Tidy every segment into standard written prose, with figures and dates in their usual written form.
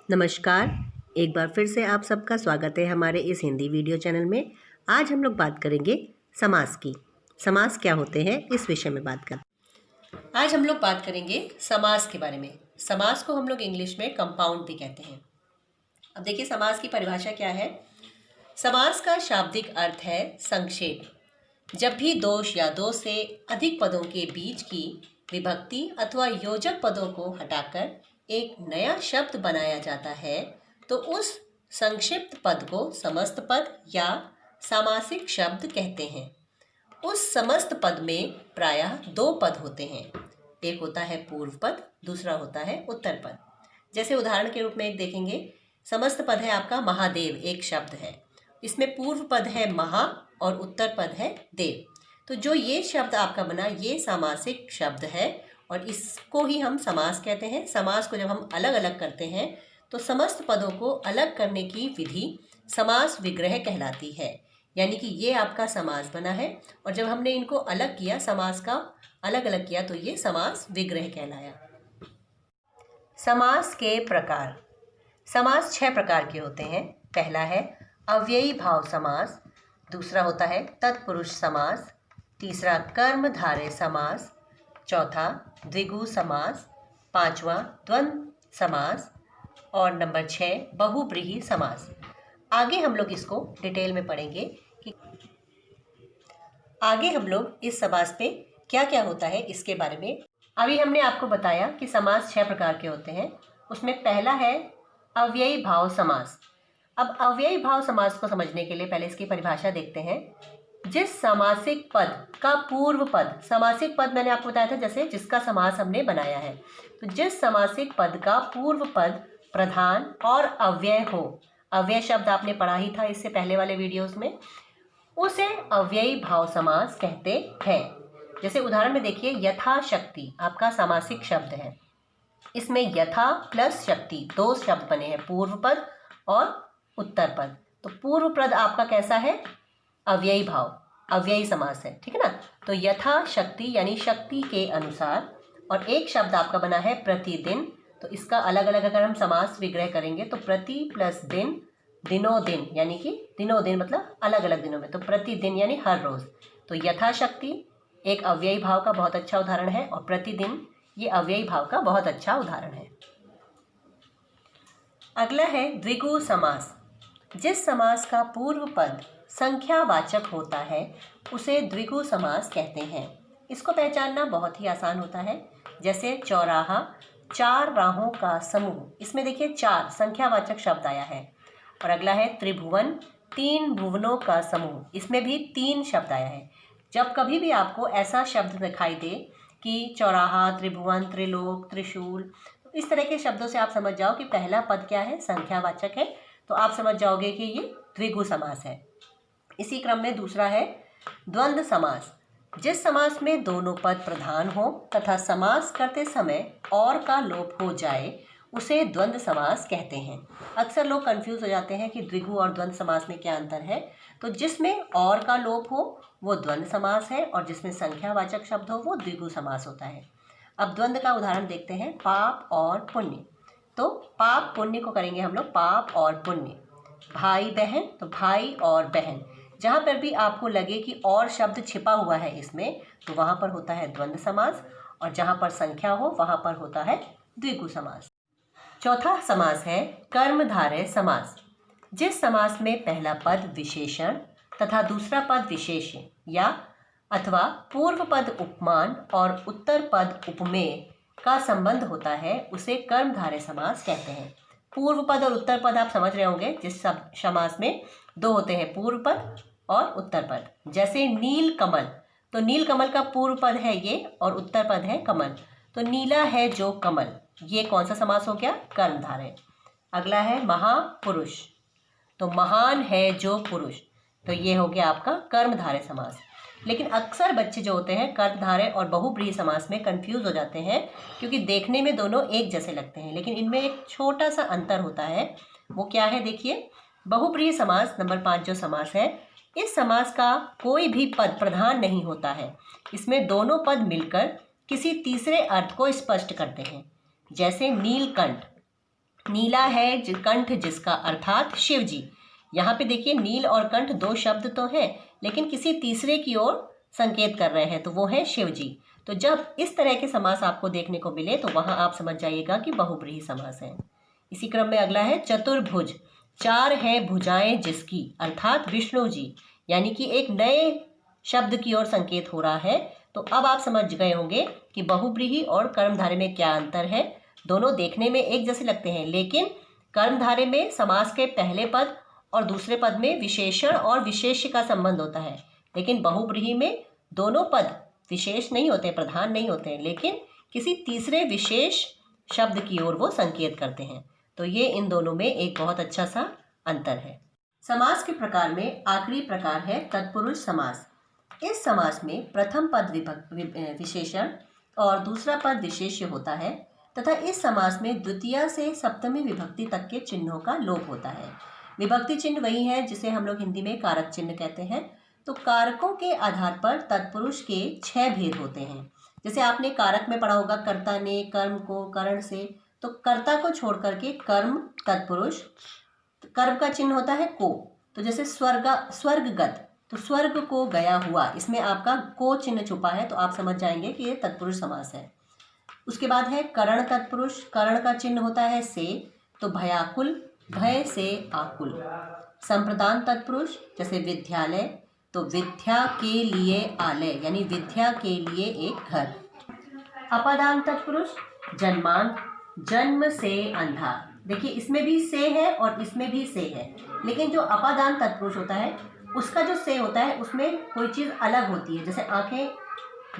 नमस्कार। एक बार फिर से आप सबका स्वागत है हमारे इस हिंदी वीडियो चैनल में। आज हम लोग बात करेंगे समास की। समास क्या होते हैं इस विषय में बात कर। आज हम लोग बात करेंगे समास के बारे में। समास को हम लोग इंग्लिश में कंपाउंड भी कहते हैं। अब देखिए समास की परिभाषा क्या है। समास का शाब्दिक अर्थ है संक्षेप। जब भी दोष या दो से अधिक पदों के बीच की विभक्ति अथवा योजक पदों को हटाकर एक नया शब्द बनाया जाता है तो उस संक्षिप्त पद को समस्त पद या सामासिक शब्द कहते हैं। उस समस्त पद में प्रायः दो पद होते हैं। एक होता है पूर्व पद, दूसरा होता है उत्तर पद। जैसे उदाहरण के रूप में एक देखेंगे, समस्त पद है आपका महादेव, एक शब्द है। इसमें पूर्व पद है महा और उत्तर पद है देव। तो जो ये शब्द आपका बना ये सामासिक शब्द है और इसको ही हम समास कहते हैं। समास को जब हम अलग अलग करते हैं तो समस्त पदों को अलग करने की विधि समास विग्रह कहलाती है। यानी कि ये आपका समास बना है और जब हमने इनको अलग किया, समास का अलग अलग किया, तो ये समास विग्रह कहलाया। समास के प्रकार। समास 6 प्रकार के होते हैं। पहला है अव्ययी भाव समास, दूसरा होता है तत्पुरुष समास, तीसरा कर्मधारय समास, चौथा द्विगु समास, पांचवा द्वंद्व समास और नंबर 6 बहुब्रीहि समास। आगे हम लोग इसको डिटेल में पढ़ेंगे कि आगे हम लोग इस समास पे क्या क्या होता है इसके बारे में। अभी हमने आपको बताया कि समास 6 प्रकार के होते हैं। उसमें पहला है अव्ययी भाव समास। अब अव्ययी भाव समास को समझने के लिए पहले इसकी परिभाषा देखते हैं। जिस सामासिक पद का पूर्व पद, सामासिक पद मैंने आपको बताया था जैसे जिसका समास हमने बनाया है, तो जिस सामासिक पद का पूर्व पद प्रधान और अव्यय हो, अव्यय शब्द आपने पढ़ा ही था इससे पहले वाले वीडियोस में, उसे अव्ययी भाव समास कहते हैं। जैसे उदाहरण में देखिए, यथाशक्ति आपका सामासिक शब्द है। इसमें यथा प्लस शक्ति 2 शब्द बने हैं, पूर्व पद और उत्तर पद। तो पूर्व पद आपका कैसा है? अव्ययी भाव, अव्ययी समास है, ठीक है ना। तो यथा शक्ति यानी शक्ति के अनुसार, और एक शब्द आपका बना है प्रतिदिन। तो इसका अलग अलग अगर हम समास विग्रह करेंगे तो प्रति प्लस दिन, दिनों दिन, यानी कि दिनों दिन मतलब अलग अलग दिनों में, तो प्रतिदिन यानी हर रोज। तो यथाशक्ति एक अव्ययी भाव का बहुत अच्छा उदाहरण है और प्रतिदिन ये अव्ययी भाव का बहुत अच्छा उदाहरण है। अगला है द्विगु समास। जिस समास का पूर्व पद संख्यावाचक होता है उसे द्विगु समास कहते हैं। इसको पहचानना बहुत ही आसान होता है। जैसे चौराहा, 4 राहों का समूह, इसमें देखिए 4 संख्यावाचक शब्द आया है। और अगला है त्रिभुवन, 3 भुवनों का समूह, इसमें भी 3 शब्द आया है। जब कभी भी आपको ऐसा शब्द दिखाई दे कि चौराहा, त्रिभुवन, त्रिलोक, त्रिशूल, इस तरह के शब्दों से आप समझ जाओ कि पहला पद क्या है, संख्यावाचक है, तो आप समझ जाओगे कि ये द्विगु समास है। इसी क्रम में दूसरा है द्वंद्व समास। जिस समास में दोनों पद प्रधान हो तथा समास करते समय और का लोप हो जाए उसे द्वंद्व समास कहते हैं। अक्सर लोग कंफ्यूज हो जाते हैं कि द्विगु और द्वंद्व समास में क्या अंतर है। तो जिसमें और का लोप हो वो द्वंद्व समास है और जिसमें संख्यावाचक शब्द हो वो द्विगु समास होता है। अब द्वंद्व का उदाहरण देखते हैं, पाप और पुण्य। तो पाप पुण्य को करेंगे हम लोग पाप और पुण्य। भाई बहन, तो भाई और बहन। जहाँ पर भी आपको लगे कि और शब्द छिपा हुआ है इसमें, तो वहाँ पर होता है द्वंद्व समास, और जहाँ पर संख्या हो वहाँ पर होता है द्विगु समास। चौथा समास है कर्मधारय समास। जिस समास में पहला पद विशेषण तथा दूसरा पद विशेष्य या अथवा पूर्व पद उपमान और उत्तर पद उपमेय का संबंध होता है उसे कर्मधारय समास कहते हैं। पूर्व पद और उत्तर पद आप समझ रहे होंगे। जिस समास में 2 होते हैं, पूर्व पद और उत्तर पद। जैसे नील कमल, तो नील कमल का पूर्व पद है ये और उत्तर पद है कमल। तो नीला है जो कमल, ये कौन सा समास हो गया? कर्मधारय। अगला है महापुरुष, तो महान है जो पुरुष, तो ये हो गया आपका कर्मधारय समास। लेकिन अक्सर बच्चे जो होते हैं कर्मधारय और बहुब्रीहि समास में कंफ्यूज हो जाते हैं क्योंकि देखने में दोनों एक जैसे लगते हैं, लेकिन इनमें एक छोटा सा अंतर होता है। वो क्या है देखिए, बहुब्रीहि समास नंबर 5 जो समास है, इस समास का कोई भी पद प्रधान नहीं होता है। इसमें दोनों पद मिलकर किसी तीसरे अर्थ को स्पष्ट करते हैं। जैसे नीलकंठ, नीला है कंठ जिसका, अर्थात शिव जी। यहाँ पे देखिए नील और कंठ दो शब्द तो हैं, लेकिन किसी तीसरे की ओर संकेत कर रहे हैं, तो वो है शिव जी। तो जब इस तरह के समास आपको देखने को मिले तो वहाँ आप समझ जाइएगा कि बहुब्रीहि समास है। इसी क्रम में अगला है चतुर्भुज, चार है भुजाएं जिसकी, अर्थात विष्णु जी। यानी कि एक नए शब्द की ओर संकेत हो रहा है। तो अब आप समझ गए होंगे कि बहुब्रीहि और कर्मधारय में क्या अंतर है। दोनों देखने में एक जैसे लगते हैं, लेकिन कर्मधारय में समास के पहले पद और दूसरे पद में विशेषण और विशेष्य का संबंध होता है, लेकिन बहुब्रीहि में दोनों पद विशेष नहीं होते, प्रधान नहीं होते हैं, लेकिन किसी तीसरे विशेष शब्द की ओर वो संकेत करते हैं। तो ये इन दोनों में एक बहुत अच्छा सा अंतर है। समास के प्रकार में आखिरी प्रकार है तत्पुरुष समास। इस समास में प्रथम पद विशेषण और दूसरा पद विशेष्य होता है तथा इस समास में द्वितीया से सप्तमी विभक्ति तक के चिन्हों का लोप होता है। विभक्ति चिन्ह वही है जिसे हम लोग हिंदी में कारक चिन्ह कहते हैं। तो कारकों के आधार पर तत्पुरुष के 6 भेद होते हैं। जैसे आपने कारक में पढ़ा होगा कर्ता ने, कर्म को, करण से, तो कर्ता को छोड़ करके कर्म तत्पुरुष, कर्म का चिन्ह होता है को। तो जैसे स्वर्गगत, तो स्वर्ग को गया हुआ, इसमें आपका को चिन्ह छुपा है, तो आप समझ जाएंगे कि ये तत्पुरुष समास है। उसके बाद है करण तत्पुरुष, करण का चिन्ह होता है से, तो भयाकुल, भय से आकुल। संप्रदान तत्पुरुष जैसे विद्यालय, तो विद्या के लिए आलय, यानी विद्या के लिए एक घर। अपादान तत्पुरुष जन्मांत, जन्म से अंधा। देखिए इसमें भी से है और इसमें भी से है, लेकिन जो अपादान तत्पुरुष होता है उसका जो से होता है उसमें कोई चीज़ अलग होती है। जैसे आंखें,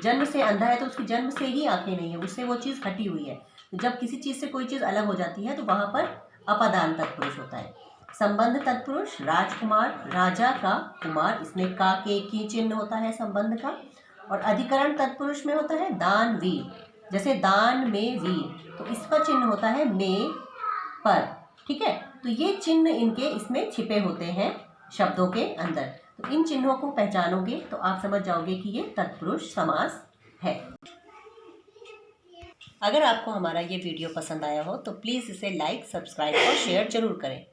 जन्म से अंधा है तो उसकी जन्म से ही आंखें नहीं है, उससे वो चीज़ हटी हुई है। तो जब किसी चीज़ से कोई चीज़ अलग हो जाती है तो वहाँ पर अपादान तत्पुरुष होता है। संबंध तत्पुरुष राजकुमार, राजा का कुमार, इसमें का के की चिन्ह होता है संबंध का। और अधिकरण तत्पुरुष में होता है दान वीर, जैसे दान में वीर, तो इसका चिन्ह होता है में पर। ठीक है, तो ये चिन्ह इनके इसमें छिपे होते हैं शब्दों के अंदर। तो इन चिन्हों को पहचानोगे तो आप समझ जाओगे कि ये तत्पुरुष समास है। अगर आपको हमारा ये वीडियो पसंद आया हो तो प्लीज़ इसे लाइक, सब्सक्राइब और शेयर जरूर करें।